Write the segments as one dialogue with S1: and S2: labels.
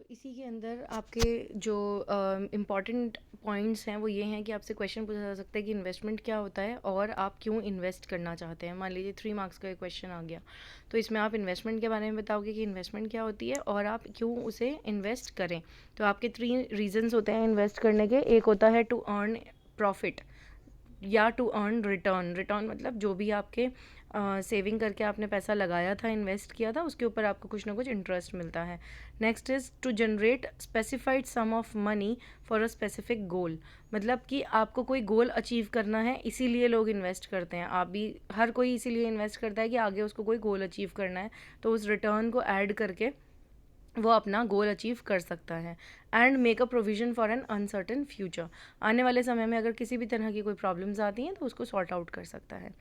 S1: तो इसी के अंदर आपके जो इम्पॉर्टेंट पॉइंट्स हैं वो ये हैं कि आपसे क्वेश्चन पूछा जा सकता है कि इन्वेस्टमेंट क्या होता है और आप क्यों इन्वेस्ट करना चाहते हैं। मान लीजिए 3 मार्क्स का क्वेश्चन आ गया, तो इसमें आप इन्वेस्टमेंट के बारे में बताओगे कि इन्वेस्टमेंट क्या होती है और आप क्यों उसे इन्वेस्ट करें। तो आपके 3 रीजंस होते हैं इन्वेस्ट करने के। एक होता है टू अर्न प्रॉफिट या टू अर्न रिटर्न। रिटर्न मतलब जो भी आपके सेविंग करके आपने पैसा लगाया था, इन्वेस्ट किया था, उसके ऊपर आपको कुछ ना कुछ इंटरेस्ट मिलता है। Next is to generate specified sum of money for a specific goal. मतलब कि आपको कोई गोल अचीव करना है, इसीलिए लोग इन्वेस्ट करते हैं। आप भी, हर कोई इसीलिए इन्वेस्ट करता है कि आगे उसको कोई गोल अचीव करना है, तो उस रिटर्न को ऐड करके वो अपना गोल अचीव कर सकता है। And make a provision for an uncertain future. आने वाले समय में अगर किसी भी तरह की कोई प्रॉब्लम्स आती हैं तो उसको सॉर्ट आउट कर सकता है।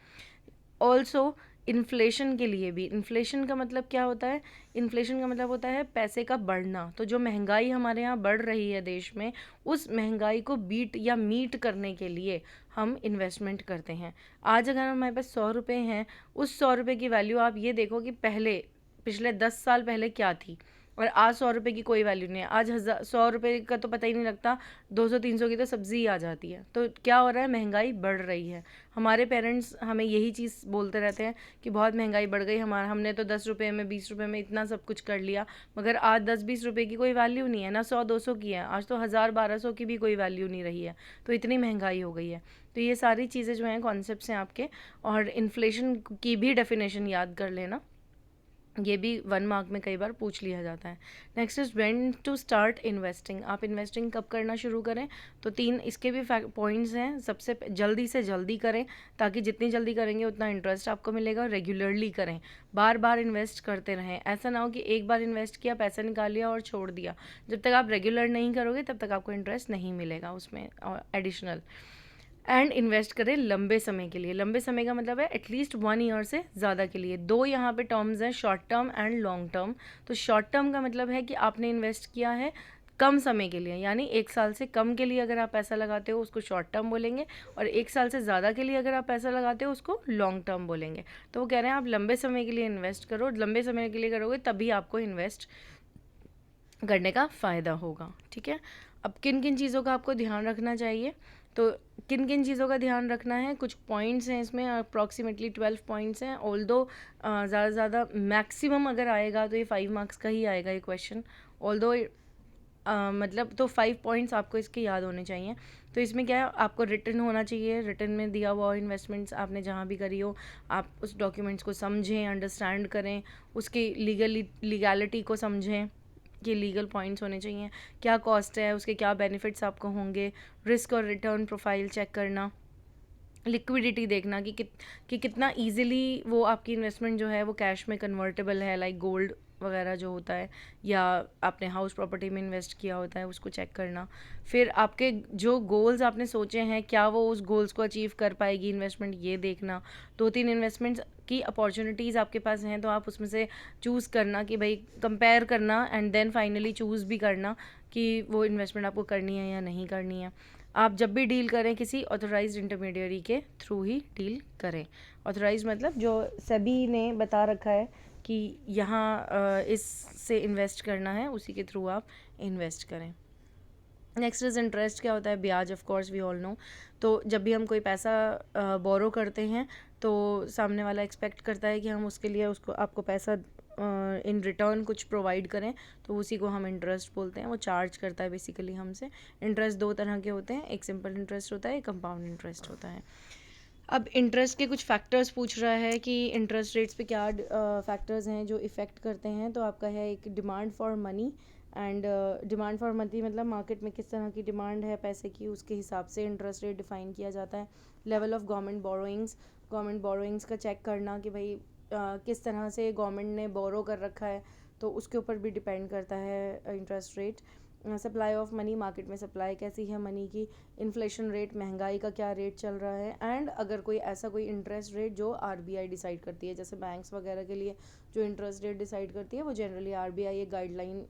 S1: ऑल्सो इन्फ्लेशन के लिए भी। इन्फ्लेशन का मतलब क्या होता है? इन्फ्लेशन का मतलब होता है पैसे का बढ़ना। तो जो महंगाई हमारे यहाँ बढ़ रही है देश में, उस महंगाई को बीट या मीट करने के लिए हम इन्वेस्टमेंट करते हैं। आज अगर हमारे पास 100 रुपये हैं, उस 100 रुपये की वैल्यू आप ये देखो कि पहले, पिछले 10 साल पहले क्या थी, और आज 100 रुपये की कोई वैल्यू नहीं है। आज 100 रुपये का तो पता ही नहीं लगता, 200-300 की तो सब्ज़ी आ जाती है। तो क्या हो रहा है? महंगाई बढ़ रही है। हमारे पेरेंट्स हमें यही चीज़ बोलते रहते हैं कि बहुत महंगाई बढ़ गई, हमने तो 10 रुपये में, 20 रुपये में इतना सब कुछ कर लिया। मगर आज 10-20 रुपये की कोई वैल्यू नहीं है, ना 100-200 की है। आज तो 1000-1200 की भी कोई वैल्यू नहीं रही है। तो इतनी महंगाई हो गई है। तो ये सारी चीज़ें जो हैं, कॉन्सेप्ट्स हैं आपके। और इन्फ्लेशन की भी डेफिनेशन याद कर लेना, ये भी 1 मार्क में कई बार पूछ लिया जाता है। Next is when to start investing. आप इन्वेस्टिंग कब करना शुरू करें? तो 3 इसके भी पॉइंट्स हैं। सबसे जल्दी से जल्दी करें, ताकि जितनी जल्दी करेंगे उतना इंटरेस्ट आपको मिलेगा। रेगुलरली करें, बार बार इन्वेस्ट करते रहें। ऐसा ना हो कि एक बार इन्वेस्ट किया, पैसा निकाल लिया और छोड़ दिया। जब तक आप रेगुलर नहीं करोगे तब तक आपको इंटरेस्ट नहीं मिलेगा उसमें एडिशनल। एंड इन्वेस्ट करें लंबे समय के लिए। लंबे समय का मतलब है एटलीस्ट 1 ईयर से ज़्यादा के लिए। दो यहाँ पे टर्म्स हैं, short term and long term. तो शॉर्ट टर्म का मतलब है कि आपने इन्वेस्ट किया है कम समय के लिए, यानी 1 साल से कम के लिए अगर आप पैसा लगाते हो उसको शॉर्ट टर्म बोलेंगे, और 1 साल से ज़्यादा के लिए अगर आप पैसा लगाते हो उसको लॉन्ग टर्म बोलेंगे। तो वो कह रहे हैं आप लंबे समय के लिए इन्वेस्ट करो, लंबे समय के लिए करोगे तभी आपको इन्वेस्ट करने का फ़ायदा होगा। ठीक है, अब किन किन चीज़ों का आपको ध्यान रखना चाहिए? तो किन किन चीज़ों का ध्यान रखना है, कुछ पॉइंट्स हैं इसमें, अप्रॉक्सीमेटली 12 पॉइंट्स हैं। ऑल्दो ज़्यादा से ज़्यादा मैक्सिमम अगर आएगा तो ये 5 मार्क्स का ही आएगा ये क्वेश्चन। ऑल्दो मतलब तो 5 पॉइंट्स आपको इसके याद होने चाहिए। तो इसमें क्या है, आपको रिटन होना चाहिए। रिटन में दिया हुआ इन्वेस्टमेंट्स आपने जहाँ भी करी हो, आप उस डॉक्यूमेंट्स को समझें, अंडरस्टैंड करें, उसकी लीगैलिटी को समझें कि लीगल पॉइंट्स होने चाहिए, क्या कॉस्ट है, उसके क्या बेनिफिट्स आपको होंगे, रिस्क और रिटर्न प्रोफाइल चेक करना, लिक्विडिटी देखना कि कितना इजीली वो आपकी इन्वेस्टमेंट जो है वो कैश में कन्वर्टेबल है, लाइक गोल्ड वगैरह जो होता है, या आपने हाउस प्रॉपर्टी में इन्वेस्ट किया होता है, उसको चेक करना। फिर आपके जो गोल्स आपने सोचे हैं, क्या वो उस गोल्स को अचीव कर पाएगी इन्वेस्टमेंट, ये देखना। 2-3 इन्वेस्टमेंट्स की अपॉर्चुनिटीज़ आपके पास हैं, तो आप उसमें से चूज़ करना कि भाई, कंपेयर करना, एंड देन फाइनली चूज़ भी करना कि वो इन्वेस्टमेंट आपको करनी है या नहीं करनी है। आप जब भी डील करें किसी ऑथराइज्ड इंटरमीडियरी के थ्रू ही डील करें। ऑथराइज्ड मतलब जो सेबी ने बता रखा है कि यहाँ इससे इन्वेस्ट करना है, उसी के थ्रू आप इन्वेस्ट करें। Next is interest. क्या होता है? ब्याज। Of course we all know. तो जब भी हम कोई पैसा बोरो करते हैं तो सामने वाला एक्सपेक्ट करता है कि हम उसके लिए उसको आपको पैसा इन रिटर्न कुछ प्रोवाइड करें, तो उसी को हम इंटरेस्ट बोलते हैं। वो चार्ज करता है बेसिकली हमसे। इंटरेस्ट 2 तरह के होते हैं, एक सिंपल इंटरेस्ट होता है, एक कंपाउंड इंटरेस्ट होता है। अब इंटरेस्ट के कुछ फैक्टर्स पूछ रहा है कि इंटरेस्ट रेट्स पे क्या फैक्टर्स हैं जो इफ़ेक्ट करते हैं। तो आपका है एक demand for money, and demand for money मतलब मार्केट में किस तरह की डिमांड है पैसे की, उसके हिसाब से इंटरेस्ट रेट डिफ़ाइन किया जाता है। लेवल ऑफ गवर्नमेंट बोरोइंग्स का चेक करना कि भाई किस तरह से गवर्नमेंट ने बोरो कर रखा है, तो उसके ऊपर भी डिपेंड करता है interest rate. Supply of money, market में सप्लाई कैसी है मनी की। इन्फ्लेशन रेट, महंगाई का क्या रेट चल रहा है। एंड अगर कोई ऐसा कोई इंटरेस्ट रेट जो आरबीआई डिसाइड करती है, जैसे बैंक्स वगैरह के लिए जो इंटरेस्ट रेट डिसाइड करती है वो जनरली आरबीआई एक गाइडलाइन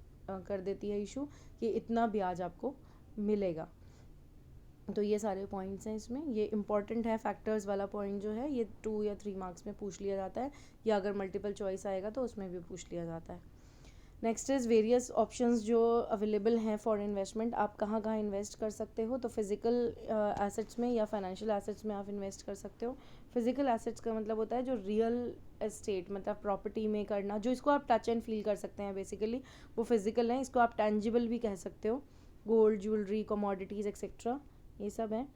S1: कर देती है इशू, कि इतना ब्याज आपको मिलेगा। तो ये सारे पॉइंट्स हैं इसमें। ये इंपॉर्टेंट है, फैक्टर्स वाला पॉइंट जो है ये 2 या 3 मार्क्स में पूछ लिया जाता है, या अगर मल्टीपल चॉइस आएगा तो उसमें भी पूछ लिया जाता है। नेक्स्ट इज़ वेरियस ऑप्शंस जो अवेलेबल हैं फॉर इन्वेस्टमेंट, आप कहाँ कहाँ इन्वेस्ट कर सकते हो। तो फिजिकल एसेट्स में या फाइनेंशियल एसेट्स में आप इन्वेस्ट कर सकते हो। फिजिकल एसेट्स का मतलब होता है जो रियल एस्टेट, मतलब प्रॉपर्टी में करना, जो इसको आप टच एंड फील कर सकते हैं बेसिकली, वो फिजिकल है। इसको आप टेंजिबल भी कह सकते हो, गोल्ड, ज्वेलरी, कमोडिटीज़ एक्सेट्रा, ये सब है।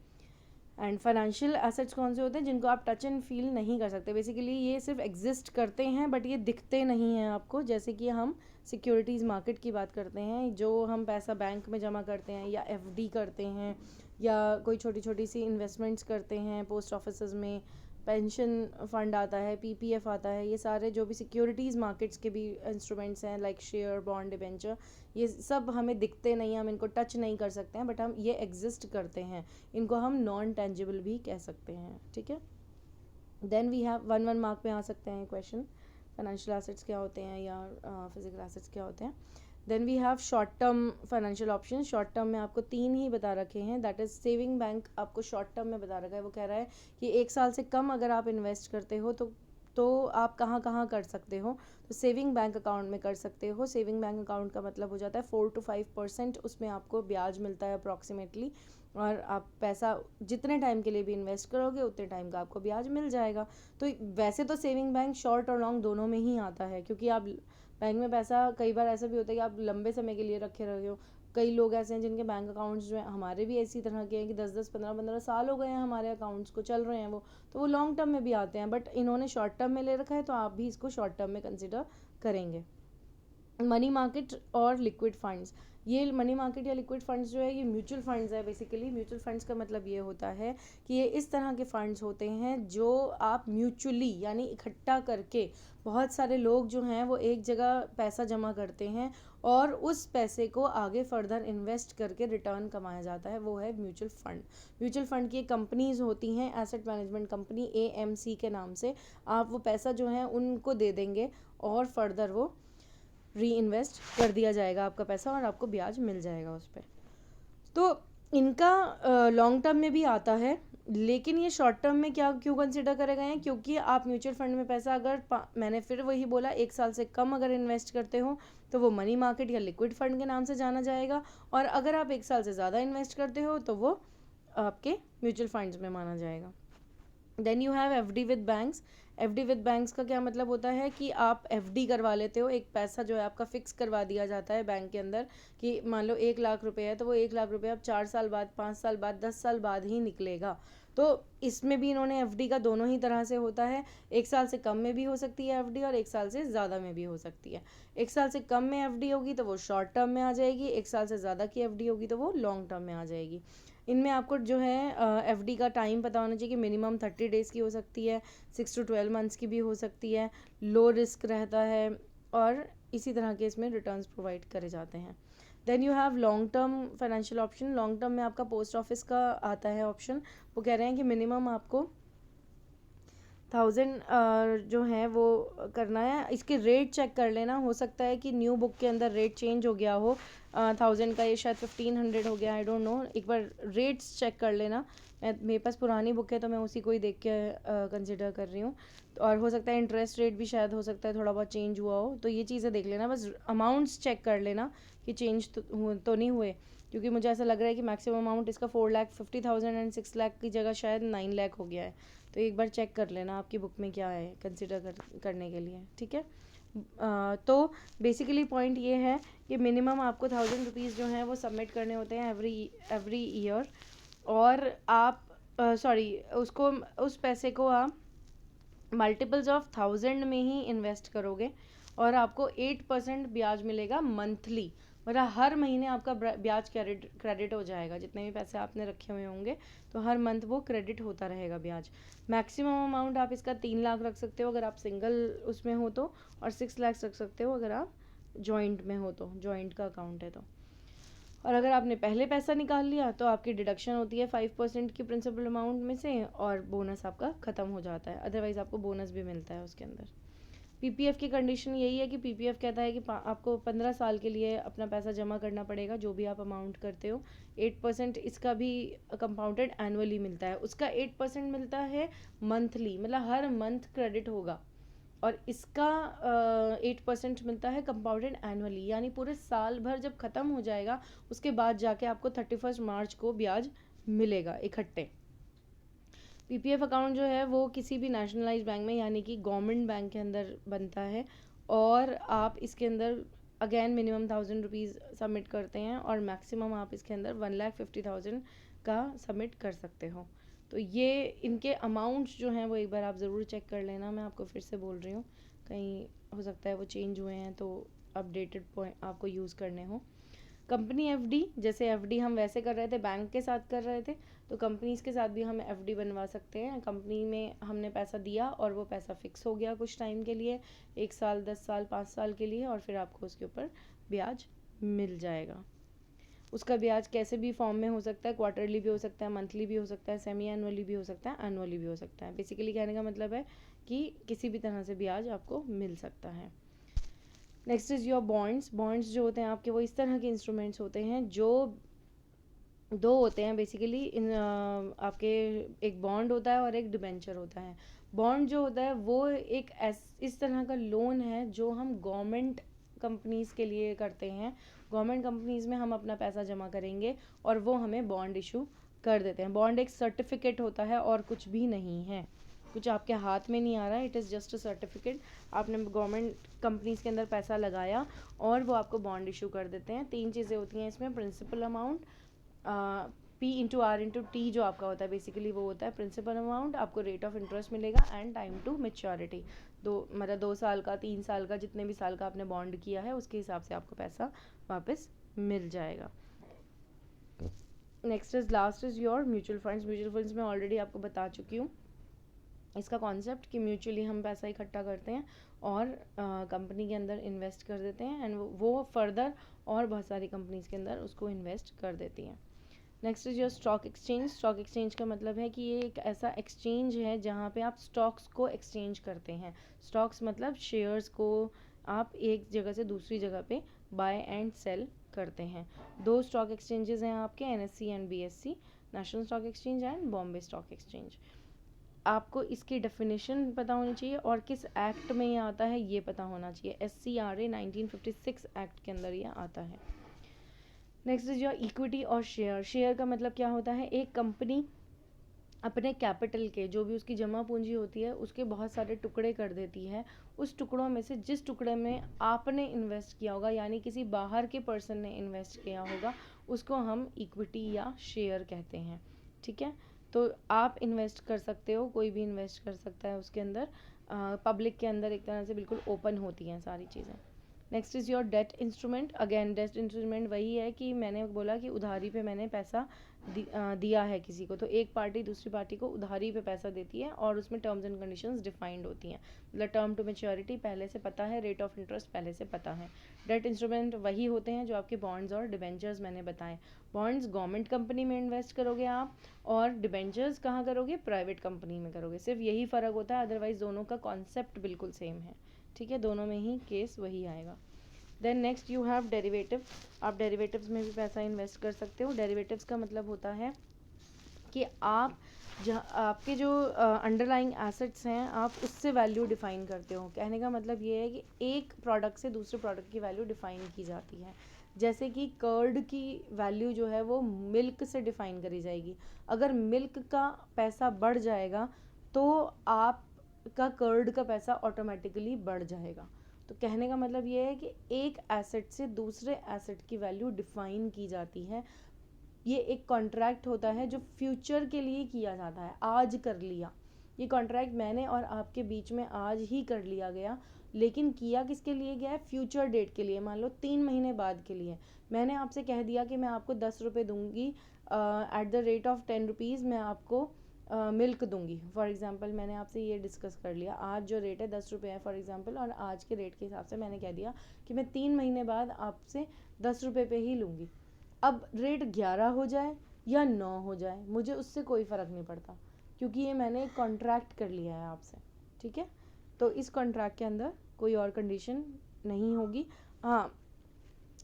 S1: एंड फाइनेंशियल एसेट्स कौन से होते हैं, जिनको आप टच एंड फील नहीं कर सकते, बेसिकली ये सिर्फ एग्जिस्ट करते हैं बट ये दिखते नहीं हैं आपको। जैसे कि हम सिक्योरिटीज़ मार्केट की बात करते हैं, जो हम पैसा बैंक में जमा करते हैं या एफडी करते हैं या कोई छोटी छोटी सी इन्वेस्टमेंट्स करते हैं पोस्ट ऑफिस में, पेंशन फंड आता है, पीपीएफ आता है, ये सारे जो भी सिक्योरिटीज़ मार्केट्स के भी इंस्ट्रूमेंट्स हैं लाइक शेयर, बॉन्ड, डिबेंचर, ये सब हमें दिखते नहीं, हम इनको टच नहीं कर सकते हैं, बट हम ये एग्जिस्ट करते हैं। इनको हम नॉन टेंजिबल भी कह सकते हैं, ठीक है। देन वी हैव 1 मार्क में आ सकते हैं क्वेश्चन, फाइनेंशियल एसेट्स क्या होते हैं या फिजिकल एसेट्स क्या होते हैं। Then we have short term financial option. Short term में आपको 3 ही बता रखे हैं, दैट इज़ सेविंग बैंक आपको शॉर्ट टर्म में बता रखा है। वो कह रहा है कि 1 साल से कम अगर आप इन्वेस्ट करते हो तो आप कहाँ कहाँ कर सकते हो। तो सेविंग बैंक अकाउंट में कर सकते हो। सेविंग बैंक अकाउंट का मतलब हो जाता है 4 to 5% उसमें आपको ब्याज मिलता है अप्रॉक्सीमेटली, और आप पैसा जितने टाइम के लिए भी इन्वेस्ट करोगे उतने टाइम का आपको ब्याज मिल जाएगा। तो वैसे तो सेविंग बैंक शॉर्ट और लॉन्ग दोनों में ही आता है, क्योंकि आप बैंक में पैसा, कई बार ऐसा भी होता है कि आप लंबे समय के लिए रखे रहे हो। कई लोग ऐसे हैं जिनके बैंक अकाउंट्स जो है, हमारे भी इसी तरह के हैं कि 10-10, 15-15 साल हो गए हैं हमारे अकाउंट्स को, चल रहे हैं वो, तो वो लॉन्ग टर्म में भी आते हैं, बट इन्होंने शॉर्ट टर्म में ले रखा है तो आप भी इसको शॉर्ट टर्म में कंसिडर करेंगे। मनी मार्केट और लिक्विड फंड्स, ये मनी मार्केट या लिक्विड फंड्स जो है ये म्यूचुअल फंड्स है बेसिकली। म्यूचुअल फंड्स का मतलब ये होता है कि ये इस तरह के फंड्स होते हैं जो आप म्यूचुअली यानी इकट्ठा करके, बहुत सारे लोग जो हैं वो एक जगह पैसा जमा करते हैं और उस पैसे को आगे फर्दर इन्वेस्ट करके रिटर्न कमाया जाता है, वो है म्यूचुअल फंड। म्यूचुअल फंड की कंपनीज होती हैं, एसेट मैनेजमेंट कंपनी एएमसी के नाम से। आप वो पैसा जो है उनको दे देंगे और फर्दर वो री इन्वेस्ट कर दिया जाएगा आपका पैसा और आपको ब्याज मिल जाएगा उस पर। तो इनका लॉन्ग टर्म में भी आता है, लेकिन ये शॉर्ट टर्म में क्या क्यों कंसिडर करे गए हैं, क्योंकि आप म्यूचुअल फंड में पैसा अगर मैंने फिर वही बोला 1 साल से कम अगर इन्वेस्ट करते हो तो वो मनी मार्केट या लिक्विड फंड के नाम से जाना जाएगा, और अगर आप 1 साल से ज़्यादा इन्वेस्ट करते हो तो वो आपके म्यूचुअल फंड्स में माना जाएगा। Then you have FD with banks. FD with banks का क्या मतलब होता है कि आप एफडी करवा लेते हो, एक पैसा जो है आपका फिक्स करवा दिया जाता है बैंक के अंदर, कि मान लो 1 लाख रुपए है तो वो 1 लाख रुपए अब 4 साल बाद, 5 साल बाद, 10 साल बाद ही निकलेगा। तो इसमें भी इन्होंने एफडी का दोनों ही तरह से होता है, 1 साल से कम में भी हो सकती है एफडी और 1 साल से ज़्यादा में भी हो सकती है। 1 साल से कम में एफडी होगी तो वो शॉर्ट टर्म में आ जाएगी, 1 साल से ज़्यादा की एफडी होगी तो वो लॉन्ग टर्म में आ जाएगी। इनमें आपको जो है एफडी का टाइम पता होना चाहिए कि मिनिमम 30 डेज़ की हो सकती है, 6 to 12 मंथ्स की भी हो सकती है, लो रिस्क रहता है, और इसी तरह के इसमें रिटर्न्स प्रोवाइड करे जाते हैं। Then you have long term financial option. Long term में आपका पोस्ट ऑफिस का आता है ऑप्शन। वो कह रहे हैं कि मिनिमम आपको 1000 जो है वो करना है। इसके रेट चेक कर लेना, हो सकता है कि न्यू बुक के अंदर रेट चेंज हो गया हो, 1000 का ये शायद 1500 हो गया, आई डोंट नो, एक बार रेट्स चेक कर लेना। मेरे पास पुरानी बुक है तो मैं उसी को ही देख के कंसिडर कर रही हूँ, और हो सकता है इंटरेस्ट रेट भी शायद हो सकता है थोड़ा बहुत चेंज हुआ हो, तो ये चीज़ें देख लेना, बस अमाउंट्स चेक कर लेना कि चेंज तो नहीं हुए, क्योंकि मुझे ऐसा लग रहा है कि मैक्सिमम अमाउंट इसका 4,50,000 एंड 6 लाख की जगह शायद 9 लाख हो गया है। तो एक बार चेक कर लेना आपकी बुक में क्या है कंसिडर करने के लिए, ठीक है। तो बेसिकली पॉइंट ये है कि मिनिमम आपको 1000 रुपीज़ जो हैं वो सबमिट करने होते हैं एवरी ईयर, और आप उसको, उस पैसे को आप मल्टीपल्स ऑफ 1000 में ही इन्वेस्ट करोगे और आपको 8% ब्याज मिलेगा मंथली, मतलब हर महीने आपका ब्याज क्रेडिट हो जाएगा, जितने भी पैसे आपने रखे हुए होंगे तो हर मंथ वो क्रेडिट होता रहेगा ब्याज। मैक्सिमम अमाउंट आप इसका 3 लाख रख सकते हो अगर आप सिंगल उसमें हो तो, और 6 लाख रख सकते हो अगर आप जॉइंट में हो तो, जॉइंट का अकाउंट है तो। और अगर आपने पहले पैसा निकाल लिया तो आपकी डिडक्शन होती है 5% की प्रिंसिपल अमाउंट में से, और बोनस आपका ख़त्म हो जाता है, अदरवाइज़ आपको बोनस भी मिलता है उसके अंदर। पीपीएफ की कंडीशन यही है कि पीपीएफ कहता है कि आपको 15 साल के लिए अपना पैसा जमा करना पड़ेगा, जो भी आप अमाउंट करते हो। 8% इसका भी कंपाउंडेड एनुअली मिलता है, उसका 8% मिलता है मंथली, मतलब हर मंथ क्रेडिट होगा, और इसका 8% मिलता है कंपाउंडेड एनुअली, यानी पूरे साल भर जब ख़त्म हो जाएगा उसके बाद जाके आपको 31 मार्च को ब्याज मिलेगा इकट्ठे। पीपीएफ अकाउंट जो है वो किसी भी नेशनलाइज बैंक में यानी कि गवर्नमेंट बैंक के अंदर बनता है, और आप इसके अंदर अगेन मिनिमम 1000 रुपीज़ सबमिट करते हैं और मैक्सिमम आप इसके अंदर 1,50,000 का सबमिट कर सकते हो। तो ये इनके अमाउंट्स जो हैं वो एक बार आप ज़रूर चेक कर लेना, मैं आपको फिर से बोल रही हूँ, कहीं हो सकता है वो चेंज हुए हैं तो अपडेटेड पॉइंट आपको यूज़ करने हो। कंपनी एफडी, जैसे एफडी हम वैसे कर रहे थे बैंक के साथ कर रहे थे, तो कंपनीज़ के साथ भी हम एफडी बनवा सकते हैं। कंपनी में हमने पैसा दिया और वो पैसा फिक्स हो गया कुछ टाइम के लिए, 1 साल, 10 साल, 5 साल के लिए, और फिर आपको उसके ऊपर ब्याज मिल जाएगा। उसका ब्याज कैसे भी फॉर्म में हो सकता है, क्वार्टरली भी हो सकता है, मंथली भी हो सकता है, सेमी एनुअली भी हो सकता है, एनुअली भी हो सकता है। बेसिकली कहने का मतलब है कि किसी भी तरह से ब्याज आपको मिल सकता है। Next is your bonds. Bonds जो होते हैं आपके वो इस तरह के इंस्ट्रूमेंट्स होते हैं जो दो होते हैं बेसिकली इन आपके, एक बॉन्ड होता है और एक डिबेंचर होता है। बॉन्ड जो होता है वो एक इस तरह का लोन है जो हम गवर्नमेंट कंपनीज़ के लिए करते हैं। गवर्नमेंट कंपनीज़ में हम अपना पैसा जमा करेंगे और वो हमें बॉन्ड इशू कर देते हैं। बॉन्ड एक सर्टिफिकेट होता है और कुछ भी नहीं है, कुछ आपके हाथ में नहीं आ रहा है, it is just a certificate. आपने गवर्नमेंट कंपनीज़ के अंदर पैसा लगाया और वो आपको बॉन्ड इशू कर देते हैं। 3 चीज़ें होती हैं इसमें, principal amount, P into R into T जो आपका होता है बेसिकली वो होता है प्रिंसिपल अमाउंट, आपको रेट ऑफ इंटरेस्ट मिलेगा, एंड टाइम टू मेच्योरिटी, मतलब 2 साल का, 3 साल का, जितने भी साल का आपने बॉन्ड किया है उसके हिसाब से आपको पैसा वापस मिल जाएगा। Next is last is your mutual funds. Mutual funds में ऑलरेडी आपको बता चुकी हूँ इसका कॉन्सेप्ट कि म्यूचुअली हम पैसा इकट्ठा करते हैं और कंपनी के अंदर इन्वेस्ट कर देते हैं, एंड वो फर्दर और बहुत सारी कंपनीज़ के अंदर उसको इन्वेस्ट कर देती हैं। Next is your stock exchange. Stock exchange का मतलब है कि ये एक ऐसा एक्सचेंज है जहाँ पे आप स्टॉक्स को एक्सचेंज करते हैं। स्टॉक्स मतलब शेयर्स को आप एक जगह से दूसरी जगह पे बाय एंड सेल करते हैं। 2 स्टॉक एक्सचेंजेस हैं आपके, NSC and BSc, national stock exchange and Bombay stock exchange. आपको इसकी डेफिनेशन पता होनी चाहिए और किस एक्ट में ये आता है ये पता होना चाहिए। SCRA 1956 एक्ट के अंदर ये आता है। नेक्स्ट इज योर इक्विटी और शेयर। शेयर का मतलब क्या होता है, एक कंपनी अपने कैपिटल के, जो भी उसकी जमा पूंजी होती है उसके बहुत सारे टुकड़े कर देती है। उस टुकड़ों में से जिस टुकड़े में आपने इन्वेस्ट किया होगा यानी किसी बाहर के पर्सन ने इन्वेस्ट किया होगा उसको हम इक्विटी या शेयर कहते हैं। ठीक है, तो आप इन्वेस्ट कर सकते हो, कोई भी इन्वेस्ट कर सकता है उसके अंदर, पब्लिक के अंदर एक तरह से बिल्कुल ओपन होती हैं सारी चीज़ें। Next is your debt instrument. Again debt instrument वही है कि मैंने बोला कि उधारी पे मैंने पैसा दिया है किसी को, तो एक पार्टी दूसरी पार्टी को उधारी पे पैसा देती है और उसमें टर्म्स एंड कंडीशंस डिफाइंड होती हैं, मतलब टर्म टू मेच्योरिटी पहले से पता है, रेट ऑफ इंटरेस्ट पहले से पता है। डेट इंस्ट्रूमेंट वही होते हैं जो आपके बॉन्ड्स और डिबेंचर्स मैंने बताए। बॉन्ड्स गवर्नमेंट कंपनी में इन्वेस्ट करोगे आप, और डिबेंचर्स कहाँ करोगे, प्राइवेट कंपनी में करोगे। सिर्फ यही फ़र्क होता है, अदरवाइज़ दोनों का कॉन्सेप्ट बिल्कुल सेम है। ठीक है, दोनों में ही केस वही आएगा। Then next you have derivative. आप डेरिवेटिव्स में भी पैसा इन्वेस्ट कर सकते हो। डेरिवेटिव्स का मतलब होता है कि आप आपके जो अंडरलाइंग एसेट्स हैं आप उससे वैल्यू डिफ़ाइन करते हो। कहने का मतलब ये है कि एक प्रोडक्ट से दूसरे प्रोडक्ट की वैल्यू डिफ़ाइन की जाती है। जैसे कि कर्ड की वैल्यू जो है वो मिल्क से डिफ़ाइन करी जाएगी। अगर मिल्क का पैसा बढ़ जाएगा तो आपका कर्ड का पैसा ऑटोमेटिकली बढ़ जाएगा। तो कहने का मतलब ये है कि एक एसेट से दूसरे एसेट की वैल्यू डिफ़ाइन की जाती है। ये एक कॉन्ट्रैक्ट होता है जो फ्यूचर के लिए किया जाता है, आज कर लिया। ये कॉन्ट्रैक्ट मैंने और आपके बीच में आज ही कर लिया गया, लेकिन किया किसके लिए गया है, फ्यूचर डेट के लिए। मान लो 3 महीने बाद के लिए मैंने आपसे कह दिया कि मैं आपको 10 रुपये दूंगी, at the rate of 10 rupees मैं आपको मिल्क दूंगी। फॉर एग्जांपल मैंने आपसे ये डिस्कस कर लिया, आज जो रेट है 10 रुपये है फॉर एग्जांपल, और आज के रेट के हिसाब से मैंने कह दिया कि मैं 3 महीने बाद आपसे 10 रुपये पे ही लूँगी। अब रेट 11 हो जाए या 9 हो जाए मुझे उससे कोई फ़र्क नहीं पड़ता, क्योंकि ये मैंने एक कॉन्ट्रैक्ट कर लिया है आपसे। ठीक है, तो इस कॉन्ट्रैक्ट के अंदर कोई और कंडीशन नहीं होगी। हाँ,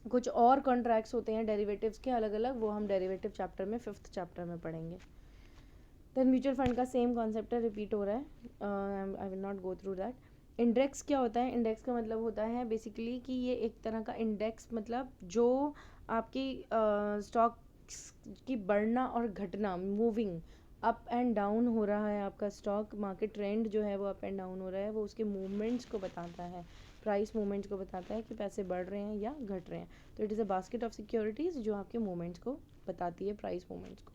S1: कुछ और कॉन्ट्रैक्ट्स होते हैं डेरिवेटिव्स के अलग अलग, वो हम डेरिवेटिव चैप्टर में 5th चैप्टर में पढ़ेंगे। देन म्यूचुअल फंड का सेम कॉन्सेप्ट है, रिपीट हो रहा है, I will not go through that. Index क्या होता है? इंडेक्स का मतलब होता है बेसिकली कि ये एक तरह का इंडेक्स, मतलब जो आपकी स्टॉक की बढ़ना और घटना, मूविंग अप एंड डाउन हो रहा है, आपका स्टॉक मार्केट ट्रेंड जो है वो अप एंड डाउन हो रहा है, वो उसके मूवमेंट्स को बताता है, प्राइस मूवमेंट्स को बताता है कि पैसे बढ़ रहे हैं या घट रहे हैं। तो it is a basket of securities जो आपके मूवमेंट्स को बताती है, प्राइस मूवमेंट्स को।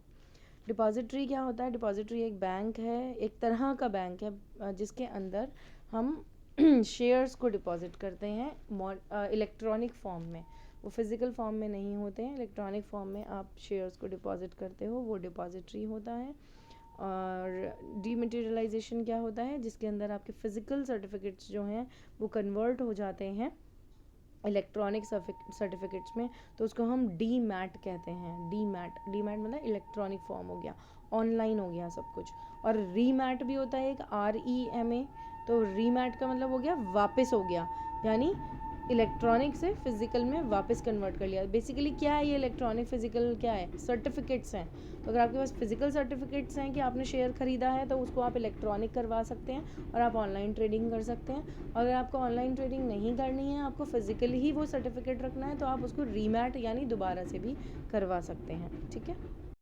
S1: डिपॉजिटरी क्या होता है? डिपॉजिटरी एक बैंक है, एक तरह का बैंक है जिसके अंदर हम शेयर्स को डिपॉजिट करते हैं इलेक्ट्रॉनिक फॉर्म में। वो फिज़िकल फॉर्म में नहीं होते हैं, इलेक्ट्रॉनिक फॉर्म में आप शेयर्स को डिपॉजिट करते हो, वो डिपॉजिटरी होता है। और डीमटेरियलाइजेशन क्या होता है? जिसके अंदर आपके फ़िज़िकल सर्टिफिकेट्स जो हैं वो कन्वर्ट हो जाते हैं इलेक्ट्रॉनिक सर्टिफिकेट्स में, तो उसको हम डी मैट कहते हैं। डी मैट मतलब इलेक्ट्रॉनिक फॉर्म हो गया, ऑनलाइन हो गया सब कुछ। और री मैट भी होता है एक, REMA। तो री मैट का मतलब हो गया वापस हो गया, यानी इलेक्ट्रॉनिक से फिजिकल में वापस कन्वर्ट कर लिया। बेसिकली क्या है ये इलेक्ट्रॉनिक फिजिकल, क्या है? सर्टिफिकेट्स हैं। तो अगर आपके पास फिजिकल सर्टिफिकेट्स हैं कि आपने शेयर खरीदा है, तो उसको आप इलेक्ट्रॉनिक करवा सकते हैं और आप ऑनलाइन ट्रेडिंग कर सकते हैं। अगर आपको ऑनलाइन ट्रेडिंग नहीं करनी है, आपको फिजिकली ही वो सर्टिफिकेट रखना है, तो आप उसको रीमैट यानी दोबारा से भी करवा सकते हैं। ठीक है।